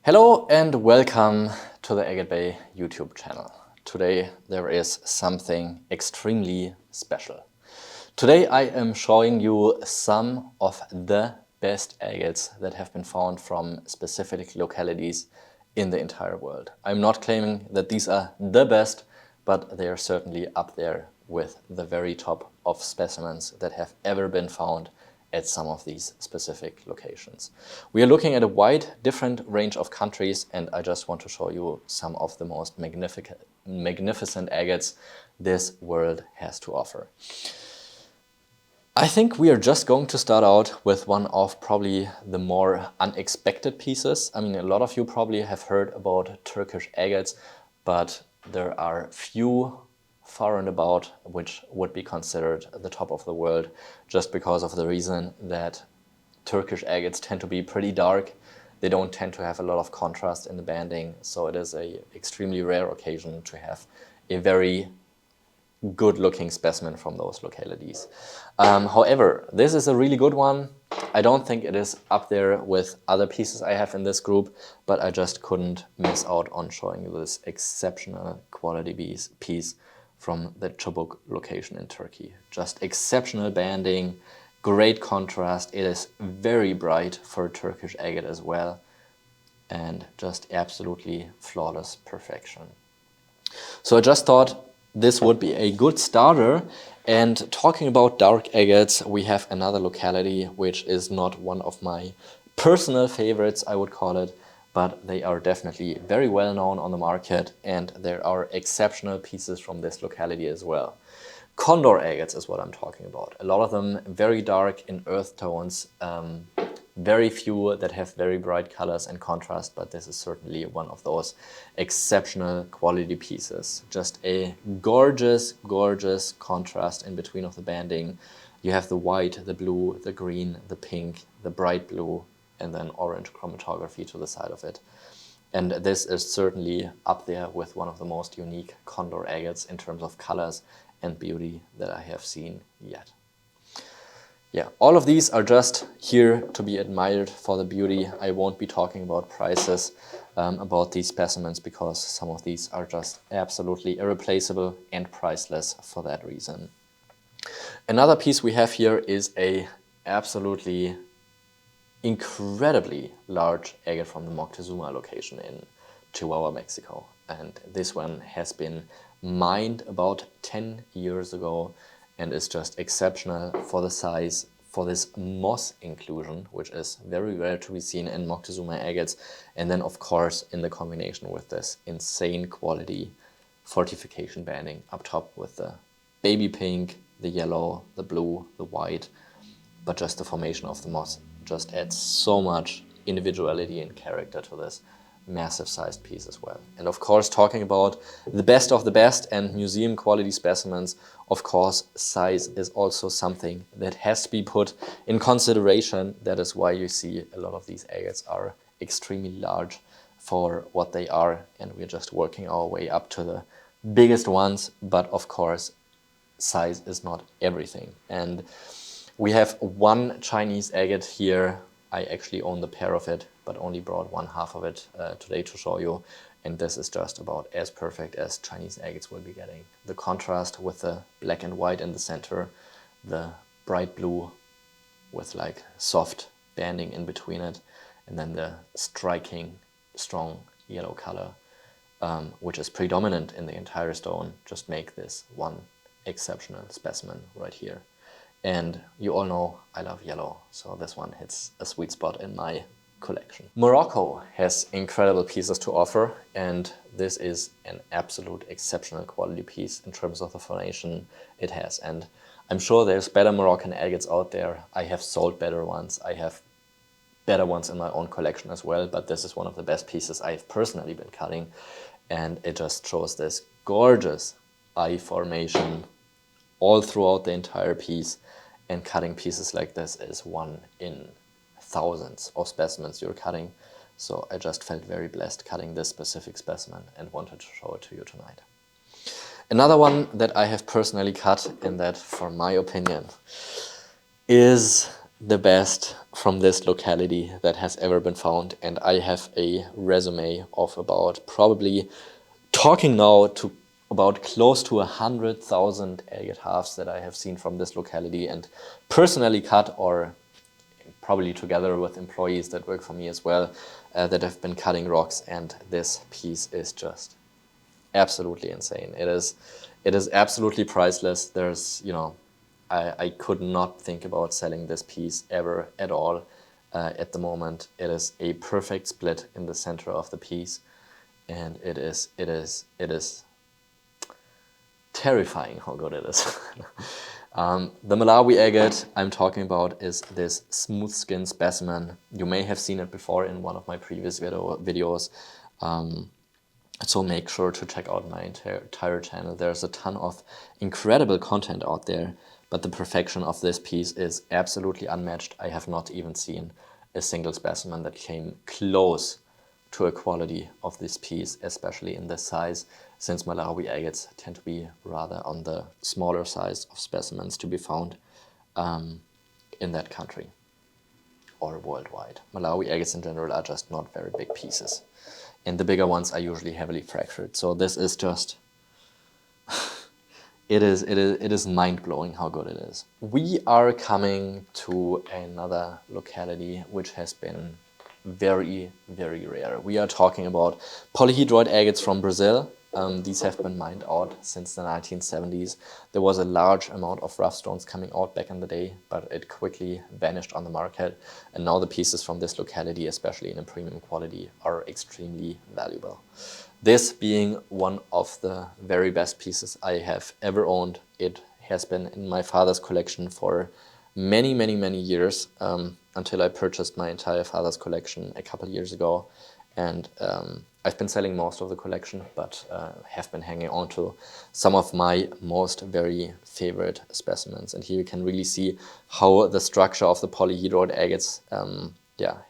Hello and welcome to the Agatebay YouTube channel. Today there is something extremely special. Today I am showing you some of the best agates that have been found from specific localities in the entire world. I'm not claiming that these are the best, but they are certainly up there with the very top of specimens that have ever been found at some of these specific locations. We are looking at a wide different range of countries, and I just want to show you some of the most magnificent agates this world has to offer. I think we are just going to start out with one of probably the more unexpected pieces. I mean, a lot of you probably have heard about Turkish agates, but there are few far and about which would be considered the top of the world, just because of the reason that Turkish agates tend to be pretty dark. They don't tend to have a lot of contrast in the banding, so it is an extremely rare occasion to have a very good looking specimen from those localities. However, this is a really good one. I don't think it is up there with other pieces I have in this group, but I just couldn't miss out on showing you this exceptional quality piece from the Çubuk location in Turkey. Just exceptional banding, great contrast. It is very bright for a Turkish agate as well, and just absolutely flawless perfection. So I just thought this would be a good starter. And talking about dark agates, we have another locality which is not one of my personal favorites, I would call it, but they are definitely very well known on the market, and there are exceptional pieces from this locality as well. Condor agates is what I'm talking about. A lot of them very dark in earth tones, very few that have very bright colors and contrast, but this is certainly one of those exceptional quality pieces. Just a gorgeous, gorgeous contrast in between of the banding. You have the white, the blue, the green, the pink, the bright blue, and then orange chromatography to the side of it. And this is certainly up there with one of the most unique Condor agates in terms of colors and beauty that I have seen yet. Yeah, all of these are just here to be admired for the beauty. I won't be talking about prices about these specimens, because some of these are just absolutely irreplaceable and priceless for that reason. Another piece we have here is a absolutely incredibly large agate from the Moctezuma location in Chihuahua, Mexico. And this one has been mined about 10 years ago and is just exceptional for the size, for this moss inclusion, which is very rare to be seen in Moctezuma agates. And then of course in the combination with this insane quality fortification banding up top with the baby pink, the yellow, the blue, the white, but just the formation of the moss just adds so much individuality and character to this massive sized piece as well. And of course, talking about the best of the best and museum quality specimens, of course, size is also something that has to be put in consideration. That is why you see a lot of these agates are extremely large for what they are, and we're just working our way up to the biggest ones. But of course, size is not everything. And we have one Chinese agate here. I actually own the pair of it, but only brought one half of it today to show you. And this is just about as perfect as Chinese agates will be getting. The contrast with the black and white in the center, the bright blue with like soft banding in between it, and then the striking, strong yellow color, which is predominant in the entire stone, just make this one exceptional specimen right here. And you all know I love yellow, so this one hits a sweet spot in my collection. Morocco has incredible pieces to offer, and this is an absolute exceptional quality piece in terms of the formation it has. And I'm sure there's better Moroccan agates out there. I have sold better ones. I have better ones in my own collection as well, but this is one of the best pieces I've personally been cutting, and it just shows this gorgeous eye formation all throughout the entire piece. And cutting pieces like this is one in thousands of specimens you're cutting. So I just felt very blessed cutting this specific specimen and wanted to show it to you tonight. Another one that I have personally cut, and that, for my opinion, is the best from this locality that has ever been found, and I have a resume of about probably talking now to about close to 100,000 agate halves that I have seen from this locality and personally cut, or probably together with employees that work for me as well, that have been cutting rocks, and this piece is just absolutely insane. It is absolutely priceless. There's, you know, I could not think about selling this piece ever at all at the moment. It is a perfect split in the center of the piece, and it is terrifying how good it is. The Malawi agate I'm talking about is this smooth skin specimen. You may have seen it before in one of my previous videos. So make sure to check out my entire channel. There's a ton of incredible content out there, but the perfection of this piece is absolutely unmatched. I have not even seen a single specimen that came close to a quality of this piece, especially in this size, since Malawi agates tend to be rather on the smaller size of specimens to be found in that country or worldwide. Malawi agates in general are just not very big pieces, and the bigger ones are usually heavily fractured. So this is just, it is mind-blowing how good it is. We are coming to another locality which has been very, very rare. We are talking about polyhedroid agates from Brazil. These have been mined out since the 1970s. There was a large amount of rough stones coming out back in the day, but it quickly vanished on the market. And now the pieces from this locality, especially in a premium quality, are extremely valuable. This being one of the very best pieces I have ever owned. It has been in my father's collection for many, many, many years, until I purchased my entire father's collection a couple of years ago. And I've been selling most of the collection, but have been hanging on to some of my most very favorite specimens. And here you can really see how the structure of the polyhedroid agates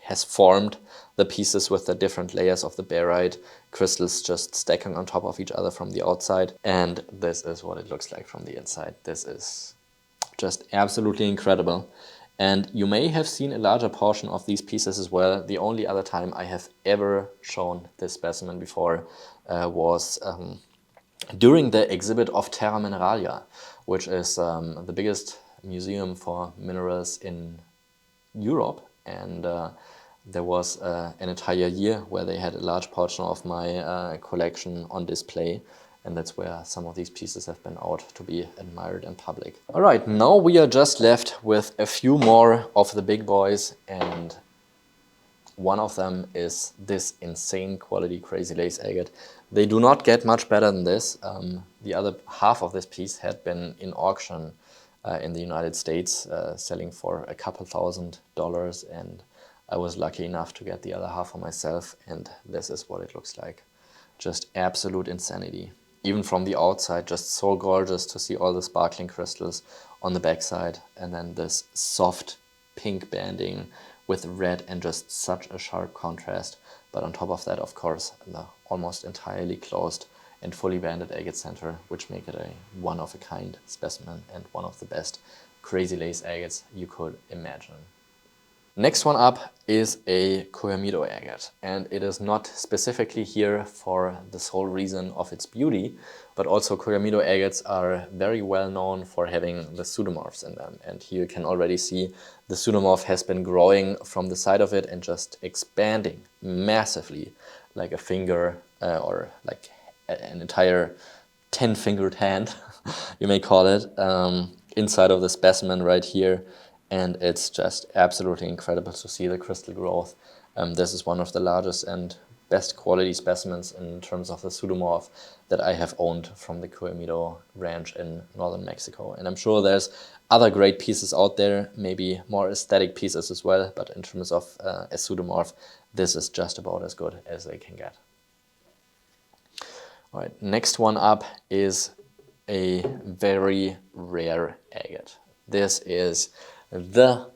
has formed the pieces with the different layers of the barite crystals just stacking on top of each other from the outside. And this is what it looks like from the inside. This is just absolutely incredible. And you may have seen a larger portion of these pieces as well. The only other time I have ever shown this specimen before was during the exhibit of Terra Mineralia, which is the biggest museum for minerals in Europe. And there was an entire year where they had a large portion of my collection on display. And that's where some of these pieces have been out to be admired in public. All right, now we are just left with a few more of the big boys, and one of them is this insane quality crazy lace agate. They do not get much better than this. The other half of this piece had been in auction in the United States, selling for a couple $1,000, and I was lucky enough to get the other half for myself, and this is what it looks like. Just absolute insanity. Even from the outside, just so gorgeous to see all the sparkling crystals on the backside, and then this soft pink banding with red and just such a sharp contrast. But on top of that, of course, the almost entirely closed and fully banded agate center, which make it a one-of-a-kind specimen and one of the best crazy lace agates you could imagine. Next one up is a Coyamito agate, and it is not specifically here for the sole reason of its beauty, but also Coyamito agates are very well known for having the pseudomorphs in them. And here you can already see the pseudomorph has been growing from the side of it and just expanding massively, like a finger or like an entire 10-fingered hand, you may call it, inside of the specimen right here. And it's just absolutely incredible to see the crystal growth. This is one of the largest and best quality specimens in terms of the pseudomorph that I have owned from the Coyamito ranch in northern Mexico. And I'm sure there's other great pieces out there, maybe more aesthetic pieces as well, but in terms of a pseudomorph, this is just about as good as they can get. All right, next one up is a very rare agate. This is the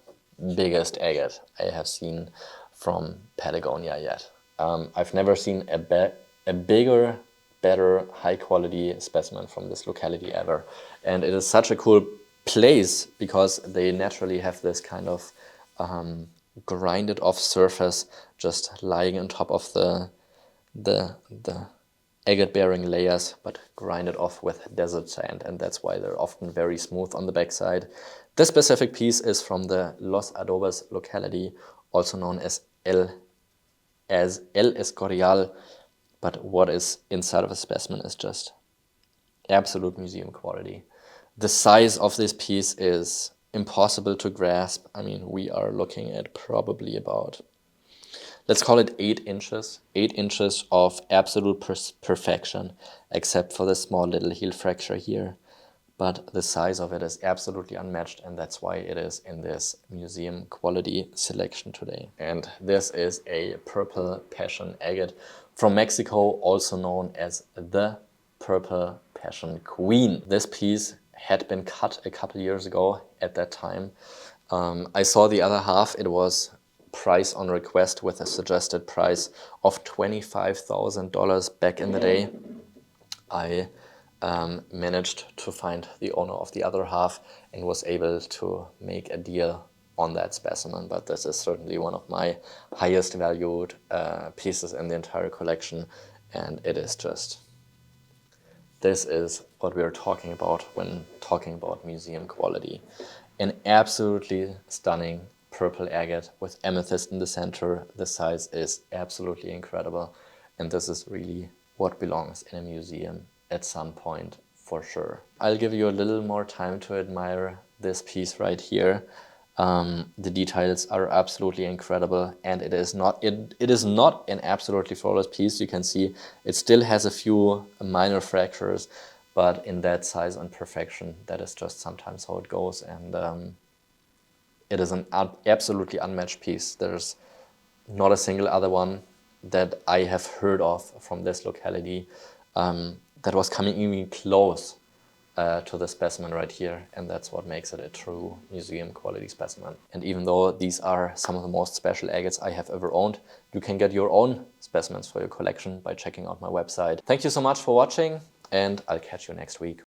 biggest agate I have seen from Patagonia yet. I've never seen a bigger, better, high quality specimen from this locality ever. And it is such a cool place because they naturally have this kind of grinded off surface just lying on top of the agate bearing layers, but grinded off with desert sand, and that's why they're often very smooth on the backside. This specific piece is from the Los Adobes locality, also known as El Escorial, but what is inside of a specimen is just absolute museum quality. The size of this piece is impossible to grasp. I mean, we are looking at probably about, let's call it 8 inches. 8 inches of absolute perfection, except for the small little heel fracture here. But the size of it is absolutely unmatched, and that's why it is in this museum quality selection today. And this is a purple Passion Agate from Mexico, also known as the Purple Passion Queen. This piece had been cut a couple years ago at that time. I saw the other half. It was price on request with a suggested price of $25,000 back in the day. I managed to find the owner of the other half and was able to make a deal on that specimen, but this is certainly one of my highest valued pieces in the entire collection, and it is just, this is what we are talking about when talking about museum quality. An absolutely stunning purple agate with amethyst in the center. The size is absolutely incredible, and this is really what belongs in a museum at some point for sure. I'll give you a little more time to admire this piece right here. The details are absolutely incredible, and it is not an absolutely flawless piece. You can see it still has a few minor fractures, but in that size and perfection, that is just sometimes how it goes. And it is an absolutely unmatched piece. There's not a single other one that I have heard of from this locality that was coming even close to the specimen right here, and that's what makes it a true museum quality specimen. And even though these are some of the most special agates I have ever owned, you can get your own specimens for your collection by checking out my website. Thank you so much for watching, and I'll catch you next week.